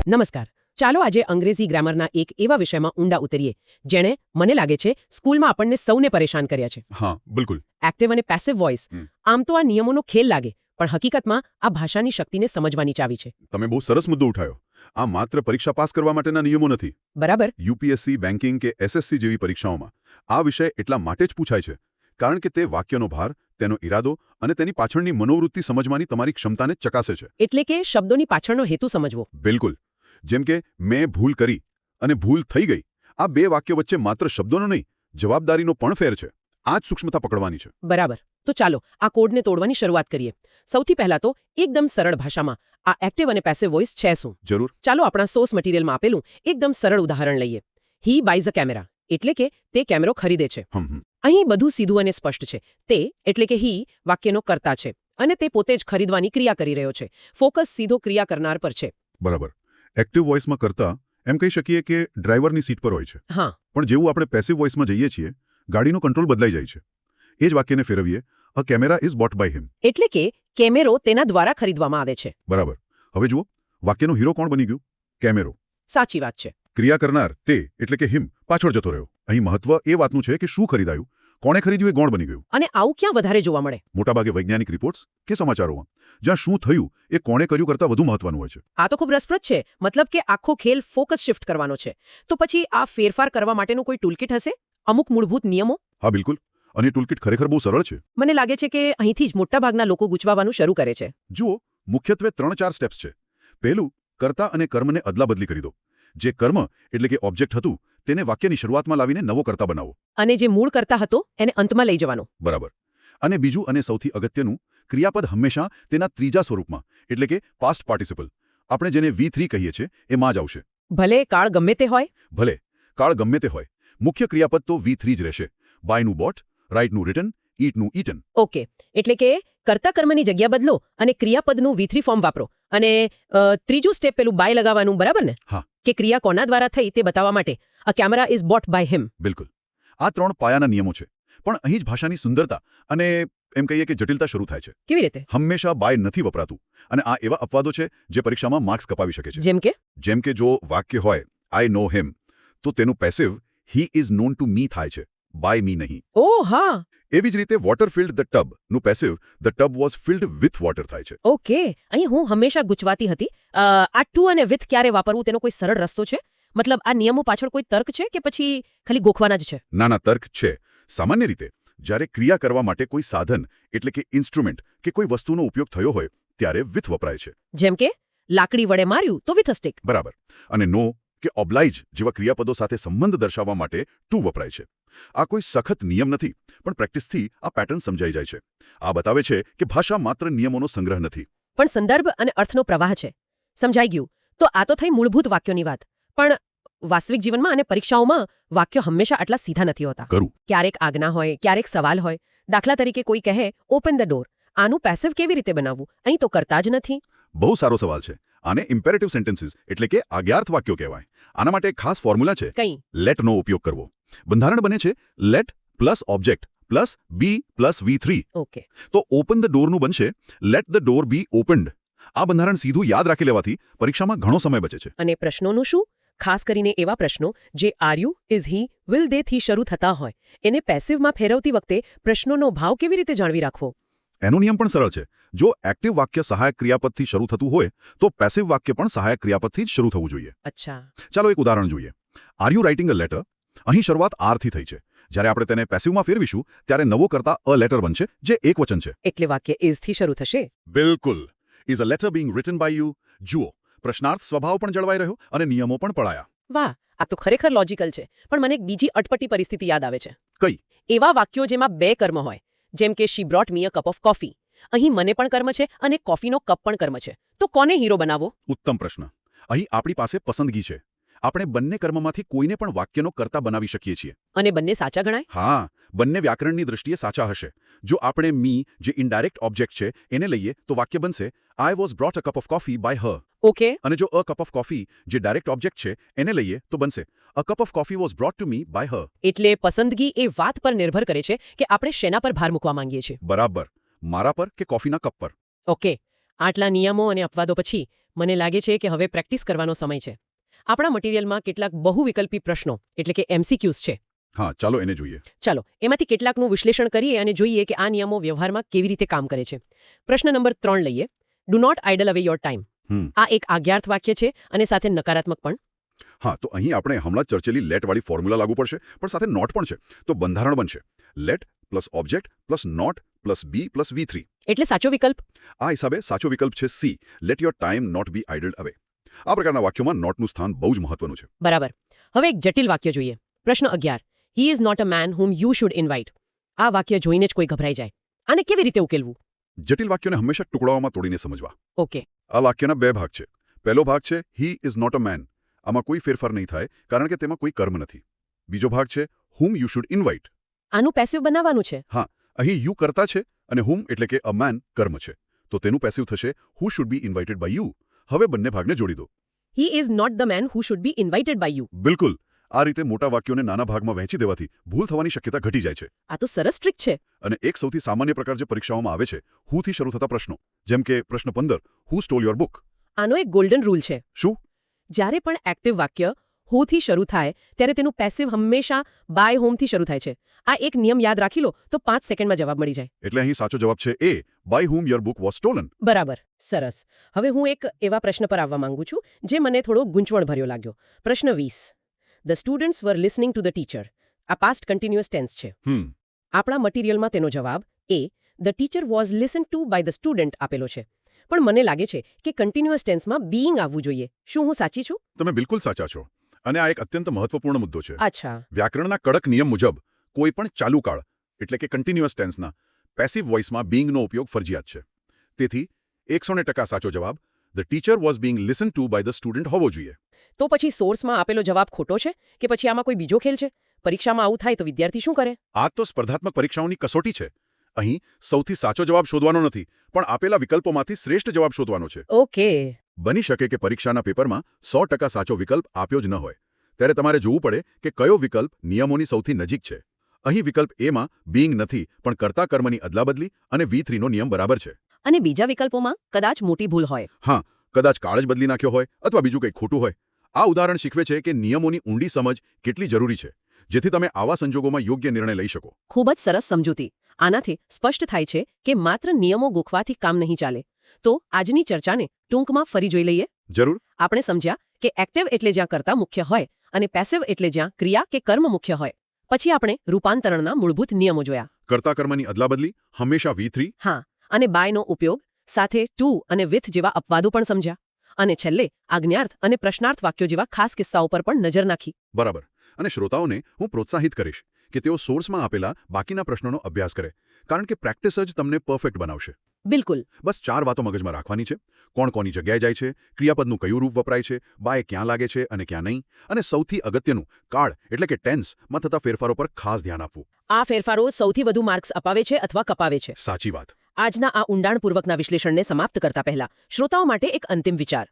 નમસ્કાર. ચાલો આજે અંગ્રેજી ગ્રામરના એક એવા વિષયમાં ઊંડા ઉતરીએ જેણે મને લાગે છે સ્કૂલમાં આપણને સૌને પરેશાન કર્યા છે. હા બિલકુલ. એક્ટિવ અને પેસિવ વોઇસ. આમ તો આ નિયમોનો ખેલ લાગે, પણ હકીકતમાં આ ભાષાની શક્તિને સમજવાની ચાવી છે. તમે બહુ સરસ મુદ્દો ઉઠાયો. આ માત્ર પરીક્ષા પાસ કરવા માટેના નિયમો નથી. બરાબર. યુપીએસસી, બેન્કિંગ કે એસએસસી જેવી પરીક્ષાઓમાં આ વિષય એટલા માટે જ પૂછાય છે કારણ કે તે વાક્યનો ભાર, તેનો ઈરાદો અને તેની પાછળની મનોવૃત્તિ સમજવાની તમારી ક્ષમતાને ચકાસે છે. એટલે કે શબ્દોની પાછળનો હેતુ સમજવો. બિલકુલ. જેમ કે મેં ભૂલ કરી અને ભૂલ થઈ ગઈ, આ બે વાક્યો વચ્ચે માત્ર શબ્દોનો નહીં, જવાબદારીનો પણ ફેર છે. આ જ સૂક્ષ્મતા પકડવાની છે. બરાબર. તો ચાલો આ કોડને તોડવાની શરૂઆત કરીએ. સૌથી પહેલા તો એકદમ સરળ ભાષામાં આ એક્ટિવ અને પેસિવ વોઇસ છે શું? જરૂર. ચાલો આપણા સોર્સ મટીરિયલમાં આપેલું એકદમ સરળ ઉદાહરણ લઈએ. હી બાયઝ અ કેમેરા, એટલે કે તે કેમેરો ખરીદે છે. અહીં બધું સીધું અને સ્પષ્ટ છે. તે એટલે કે હી વાક્યનો કર્તા છે અને તે પોતે જ ખરીદવાની ક્રિયા કરી રહ્યો છે. ફોકસ સીધો ક્રિયા કરનાર પર છે. બરાબર. એક્ટિવ વોઇસમાં કરતા એમ કહી શકીએ કે ડ્રાઈવરની સીટ પર હોય છે. હા. પણ જેવું આપણે પેસિવ વોઇસમાં જઈએ છીએ, ગાડીનો કંટ્રોલ બદલાઈ જાય છે. એ જ વાક્યને ફેરવીએ, a camera is bought by him. એટલે કે કેમેરો તેના દ્વારા ખરીદવામાં આવે છે. બરાબર. હવે જુઓ, વાક્યનો હીરો કોણ બની ગયું? કેમેરો. સાચી વાત છે. ક્રિયા કરનાર તે એટલે કે હિમ પાછળ જતો રહ્યો. અહીં મહત્વ એ વાતનું છે કે શું ખરીદાયું, કોણે ખરીદ્યું એ ગૌણ બની ગયું. અને આવું ક્યાં વધારે જોવા મળે? મોટાભાગે વૈજ્ઞાનિક રિપોર્ટ્સ કે સમાચારોમાં, જ્યાં શું થયું એ કોણે કર્યું કરતાં વધુ મહત્વનું હોય છે. આ તો ખૂબ રસપ્રદ છે. મતલબ કે આખો ખેલ ફોકસ શિફ્ટ કરવાનો છે. તો પછી આ ફેરફાર કરવા માટેનું કોઈ ટૂલકિટ હશે? અમુક મૂળભૂત નિયમો? હા બિલકુલ. અને ટૂલકિટ ખરેખર બહુ સરળ છે. મને લાગે છે કે અહીંથી જ મોટાભાગના લોકો ગૂંચવાવાનું શરૂ કરે છે. જુઓ, મુખ્યત્વે 3-4 સ્ટેપ્સ છે. પહેલું, કર્તા અને કર્મને અદલાબદલી કરી દો. જે કર્મ એટલે કે ઓબ્જેક્ટ હતું તેને વાક્યની શરૂઆતમાં લાવીને નવો કર્તા બનાવો. અને જે મૂળ કર્તા હતો એને અંતમાં લઈ જવાનો. બરાબર. અને બીજું અને સૌથી અગત્યનું, ક્રિયાપદ હંમેશા તેના ત્રીજા સ્વરૂપમાં એટલે કે પાસ્ટ પાર્ટિસિપલ, આપણે જેને V3 કહીએ છીએ, એમાં જ આવશે. ભલે કાળ ગમે તે હોય. ભલે કાળ ગમે તે હોય, મુખ્ય ક્રિયાપદ તો V3 જ રહેશે. બાયનું બોટ, રાઇટનું રિટન, ઈટનું ઈટન. ઓકે. એટલે કે કર્તા કર્મની જગ્યા બદલો અને ક્રિયાપદનું V3 ફોર્મ વાપરો. અને ત્રીજું સ્ટેપ પેલું બાય લગાવવાનું, બરાબર ને? હા. કે ક્રિયા કોના દ્વારા થઈ તે બતાવવા માટે a camera is bought by him. બિલકુલ. આ 3 પાયાના નિયમો છે. પણ અહીં જ ભાષાની સુંદરતા અને એમ કહીએ કે જટિલતા શરૂ થાય છે. કેવી રીતે? હંમેશા બાય નથી વપરાતું. અને આ એવા અપવાદો છે જે પરીક્ષામાં માર્ક્સ કપાવી શકે છે. જેમ કે જો વાક્ય હોય આઈ નો હિમ, તો તેનું passive he is known to me થાય છે, બાય મી નહીં. ઓહ હા. એવી જ રીતે વોટર ફિલ્ડ ધ ટબ નું passive the tub was field with water થાય છે. ઓકે. અહીં હું હંમેશા ગૂંચવાતી હતી. આ ટુ અને વિથ ક્યારે વાપરવું તેનો કોઈ સરળ રસ્તો છે? મતલબ આ નિયમો પાછળ કોઈ તર્ક છે કે પછી ખાલી ગોખવાના જ છે? નાના તર્ક છે. સામાન્ય રીતે જ્યારે ક્રિયા કરવા માટે કોઈ સાધન એટલે કે ઇન્સ્ટ્રુમેન્ટ કે કોઈ વસ્તુનો ઉપયોગ થયો હોય ત્યારે વિથ વપરાય છે. જેમ કે લાકડી વડે માર્યું તો વિથ અ સ્ટિક. બરાબર. અને નો કે ઓબ્લાઇજ જેવા ક્રિયાપદો સાથે સંબંધ દર્શાવવા માટે ટુ વપરાય છે. આ કોઈ સખત નિયમ નથી, પણ પ્રેક્ટિસથી આ પેટર્ન સમજાઈ જાય છે. આ બતાવે છે કે ભાષા માત્ર નિયમોનો સંગ્રહ નથી, પણ સંદર્ભ અને અર્થનો પ્રવાહ છે. સમજાઈ ગયું. તો આ તો થઈ મૂળભૂત વાક્યોની વાત. પણ વાસ્તવિક જીવનમાં અને પરીક્ષાઓમાં વાક્યો હંમેશા આટલા સીધા નથી હોતા. ક્યારેક આજ્ઞા હોય, ક્યારેક સવાલ હોય. દાખલા તરીકે કોઈ કહે ઓપન ધ ડોર, આનું પેસિવ કેવી રીતે બનાવવું? અહીં તો કરતા જ નથી. બહુ સારો સવાલ છે. આને ઇમ્પેરેટિવ સેન્ટેન્સીસ એટલે કે આજ્ઞાર્થ વાક્યો કહેવાય. આના માટે એક ખાસ ફોર્મ્યુલા છે. કઈ? લેટનો ઉપયોગ કરવો. બંધારણ બને છે let plus object plus be plus V3. Okay. તો ઓપન ધ ડોરનું બનશે let the door be opened. આ બંધારણ સીધું યાદ રાખી લેવાથી પરીક્ષામાં ઘણો સમય બચે છે. અને પ્રશ્નોનું શું? ખાસ કરીને એવા પ્રશ્નો જે are you, is he, will they થી શરૂ થતા હોય, એને પેસિવમાં ફેરવતી વખતે પ્રશ્નોનો ભાવ કેવી રીતે જાળવી રાખવો? એનો નિયમ પણ સરળ છે. જો એક્ટિવ વાક્ય સહાયક ક્રિયાપદથી શરૂ થતું હોય તો પેસિવ વાક્ય પણ સહાયક ક્રિયાપદથી જ શરૂ થવું જોઈએ. અચ્છા. ચાલો એક ઉદાહરણ જોઈએ. Are you writing a letter? અહીં શરૂઆત આર થી થઈ છે. જ્યારે આપણે તેને પેસિવમાં ફેરવીશું ત્યારે નવો કરતા અ લેટર બનશે, જે એકવચન છે. એટલે વાક્ય ઇઝ થી શરૂ થશે. બિલકુલ. Is a letter being written by you? જુઓ, પ્રશ્નાર્થ સ્વભાવ પણ જળવાઈ રહ્યો અને નિયમો પણ પળાયા. વાહ, આ તો ખરેખર લોજિકલ છે. પણ મને એક બીજી અટપટી પરિસ્થિતિ યાદ આવે છે. કઈ? એવા વાક્યો જેમાં બે કર્મ હોય. જેમ કે she brought me a cup of coffee. અહીં મને પણ કર્મ છે અને કોફીનો કપ પણ કર્મ છે. તો કોને હીરો બનાવવો? ઉત્તમ પ્રશ્ન. અહીં આપણી પાસે પસંદગી છે. આપણે બંને કર્મમાંથી કોઈને પણ વાક્યનો કર્તા બનાવી શકીએ છીએ. અને બંને સાચા ગણાય? હા, બંને વ્યાકરણની દૃષ્ટિએ સાચા હશે. જો આપણે મી, જે ઇનડાયરેક્ટ ઓબ્જેક્ટ છે, એને લઈએ તો વાક્ય બનશે I was brought a cup of coffee by her. Okay. અને જો અ કપ ઓફ કોફી, જે ડાયરેક્ટ ઓબ્જેક્ટ છે, એને લઈએ તો બનશે a cup of coffee was brought to me by her. એટલે પસંદગી એ વાત પર નિર્ભર કરે છે કે આપણે શેના પર ભાર મૂકવા માંગીએ છીએ. બરાબર. મારા પર કે કોફીના કપ પર. ઓકે. આટલા નિયમો અને અપવાદો પછી મને લાગે છે કે હવે પ્રેક્ટિસ કરવાનો સમય છે. આપણા મટીરિયલમાં કેટલાક બહુવિકલ્પી પ્રશ્નો એટલે કે MCQs છે. હા, ચાલો એને જોઈએ. ચાલો એમાંથી કેટલાકનું વિશ્લેષણ કરીએ અને જોઈએ કે આ નિયમો વ્યવહારમાં કેવી રીતે કામ કરે છે. પ્રશ્ન નંબર 3 લઈએ. ડુ નોટ આઇડલ અવે યોર ટાઈમ. આ એક આજ્ઞાર્થ વાક્ય છે અને સાથે નકારાત્મક પણ. હા, તો અહીં આપણે હમણાં જ ચર્ચેલી લેટવાળી ફોર્મ્યુલા લાગુ પડશે, પણ સાથે નોટ પણ છે. તો બંધારણ બનશે let plus object plus not plus be plus V3. એટલે સાચો વિકલ્પ. આ હિસાબે સાચો વિકલ્પ છે C, let your time not be idled away. આ પ્રકારના વાક્યોમાં નોટનું સ્થાન બહુ જ મહત્વનું છે. બરાબર. હવે એક જટિલ વાક્ય જોઈએ. પ્રશ્ન 11. He is not a man whom you should invite. આ વાક્ય જોઈને જ કોઈ ગભરાઈ જાય. આને કેવી રીતે ઉકેલવું? જટિલ વાક્યોને હંમેશા ટુકડાઓમાં તોડીને સમજવા. ઓકે. આ વાક્યના બે ભાગ છે. પહેલો ભાગ છે he is not a man. આમાં કોઈ ફેરફાર નહીં થાય કારણ કે તેમાં કોઈ કર્મ નથી. બીજો ભાગ છે હુમ યુ શુડ ઇન્વાઇટ. આનું પેસિવ બનાવવાનું છે. હા, અહીં યુ કર્તા છે અને હુમ એટલે કે અ મેન કર્મ છે. તો તેનું પેસિવ થશે who should be invited by you. હવે બંને ભાગને જોડી દો. He is not the man who should be invited by you. બિલકુલ. આ રીતે મોટા વાક્યોને નાના ભાગમાં વહેંચી દેવાથી ભૂલ થવાની શક્યતા ઘટી જાય છે. આ તો સરસ ટ્રીક છે. અને એક સૌથી સામાન્ય પ્રકાર જે પરીક્ષાઓમાં આવે છે હુથી શરૂ થતા પ્રશ્નો, જેમ કે પ્રશ્ન 15 હુ સ્ટોલ યોર બુક. આનો એક ગોલ્ડન રૂલ છે. શું? જ્યારે પણ એક્ટિવ વાક્ય હુથી શરૂ થાય ત્યારે તેનું પેસિવ હંમેશા બાય હોમથી શરૂ થાય છે. આ એક નિયમ યાદ રાખી લો તો 5 સેકન્ડમાં જવાબ મળી જાય. એટલે અહીં સાચો જવાબ છે A, by whom your book was stolen. બરાબર. સરસ. હવે હું એક એવા પ્રશ્ન પર આવવા માંગુ છું જે મને થોડો ગૂંચવણભર્યો લાગ્યો. પ્રશ્ન 20. The students were listening to the teacher. આ પાસ્ટ કન્ટિન્યુઅસ ટેન્સ છે. આપણા મટીરિયલમાં તેનો જવાબ A the teacher was listen to by the student આપેલો છે. પણ મને લાગે છે કે કન્ટિન્યુઅસ ટેન્સમાં બીઇંગ આવવું જોઈએ. શું હું સાચી છું? તમે બિલકુલ સાચા છો. અને આ એક અત્યંત મહત્વપૂર્ણ મુદ્દો છે. અચ્છા. વ્યાકરણના કડક નિયમ મુજબ કોઈ પણ ચાલુ કાળ એટલે કે કન્ટિન્યુઅસ ટેન્સના પેસિવ વોઇસમાં બીઇંગનો ઉપયોગ ફરજિયાત છે. તેથી 100% સાચો જવાબ the teacher was being listen to by the student હોવો જોઈએ. તો પછી સોર્સમાં આપેલો જવાબ ખોટો છે કે પછી આમાં કોઈ બીજો ખેલ છે? પરીક્ષામાં આવું થાય તો વિદ્યાર્થી શું કરે? આ તો સ્પર્ધાત્મક પરીક્ષાઓની કસોટી છે. અહીં સૌથી સાચો જવાબ શોધવાનો નથી, પણ આપેલા વિકલ્પોમાંથી શ્રેષ્ઠ જવાબ શોધવાનો છે. ઓકે. બની શકે કે પરીક્ષાના પેપરમાં 100% સાચો વિકલ્પ આપ્યો જ ન હોય. ત્યારે તમારે જોવું પડે કે કયો વિકલ્પ નિયમોની સૌથી નજીક છે. અહીં વિકલ્પ એમાં બીઇંગ નથી, પણ કર્તા કર્મની અદલાબદલી અને V3નો નિયમ બરાબર છે. અને બીજા વિકલ્પોમાં કદાચ મોટી ભૂલ હોય. હા, કદાચ કાળ જ બદલી નાખ્યો હોય અથવા બીજું કંઈ ખોટું હોય. આ ઉદાહરણ શીખવે છે કે નિયમોની ઊંડી સમજ કેટલી જરૂરી છે, જેથી તમે આવા સંજોગોમાં યોગ્ય નિર્ણય લઈ શકો. ખૂબ જ સરસ સમજૂતી. આનાથી સ્પષ્ટ થાય છે કે માત્ર નિયમો ગોખવાથી કામ નહીં ચાલે. તો આજની ચર્ચાને ટૂંકમાં ફરી જોઈ લઈએ. જરૂર. આપણે સમજ્યા કે એક્ટિવ એટલે જ્યાં કર્તા મુખ્ય હોય અને પેસિવ એટલે જ્યાં ક્રિયા કે કર્મ મુખ્ય હોય. પછી આપણે રૂપાંતરણના મૂળભૂત નિયમો જોયા. કર્તા કર્મની અદલાબદલી હંમેશા V3. હા, અને બાયનો ઉપયોગ સાથે ટુ અને વિથ જેવા અપવાદો પણ સમજ્યા. અને છેલ્લે આજ્ઞાર્થ અને પ્રશ્નાર્થ વાક્યો જેવા ખાસ કિસ્સાઓ પર પણ નજર નાખી. બરાબર. અને શ્રોતાઓને હું પ્રોત્સાહિત કરીશ કે તેઓ સોર્સમાં આપેલા બાકીના પ્રશ્નોનો અભ્યાસ કરે, કારણ કે પ્રેક્ટિસ જ તમને પરફેક્ટ બનાવશે. બિલકુલ. બસ 4 વાતો મગજમાં રાખવાની છે. કોણ કોની જગ્યાએ જાય છે, ક્રિયાપદનું કયું રૂપ વપરાય છે, બાય ક્યાં લાગે છે અને ક્યાં નહીં, અને સૌથી અગત્યનું કાળ એટલે કે ટેન્સમાં થતા ફેરફારો પર ખાસ ધ્યાન આપવું. આ ફેરફારો સૌથી વધુ માર્ક્સ અપાવે છે અથવા કપાવે છે. સાચી વાત. આજના આ ઊંડાણપૂર્વકના વિશ્લેષણને સમાપ્ત કરતા પહેલા શ્રોતાઓ માટે એક અંતિમ વિચાર.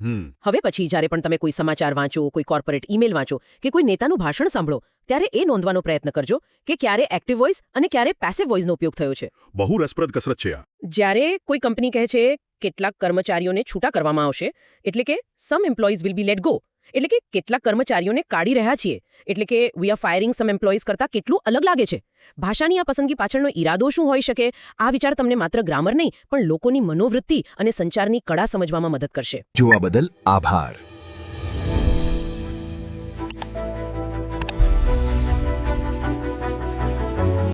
હવે પછી જ્યારે પણ તમે કોઈ સમાચાર વાંચો, કોઈ કોર્પોરેટ ઈમેલ વાંચો કે કોઈ નેતાનું ભાષણ સાંભળો, ત્યારે એ નોંધવાનો પ્રયત્ન કરજો કે ક્યારે એક્ટિવ વોઇસ અને ક્યારે પેસિવ વોઇસનો ઉપયોગ થયો છે. બહુ રસપ્રદ કસરત છે આ. જ્યારે કોઈ કંપની કહે છે કેટલાક કર્મચારીઓને છૂટા કરવામાં આવશે, એટલે કે some employees will be let go, એટલે કે કેટલાક કર્મચારીઓને કાઢી રહ્યા છીએ, એટલે કે we are firing some employees કરતાં કેટલું અલગ લાગે છે. ભાષાની આ પસંદગી પાછળનો ઈરાદો શું હોઈ શકે? આ વિચાર તમને માત્ર ગ્રામર નહીં પણ લોકોની મનોવૃત્તિ અને સંચારની કળા સમજવામાં મદદ કરશે. જોવા બદલ આભાર.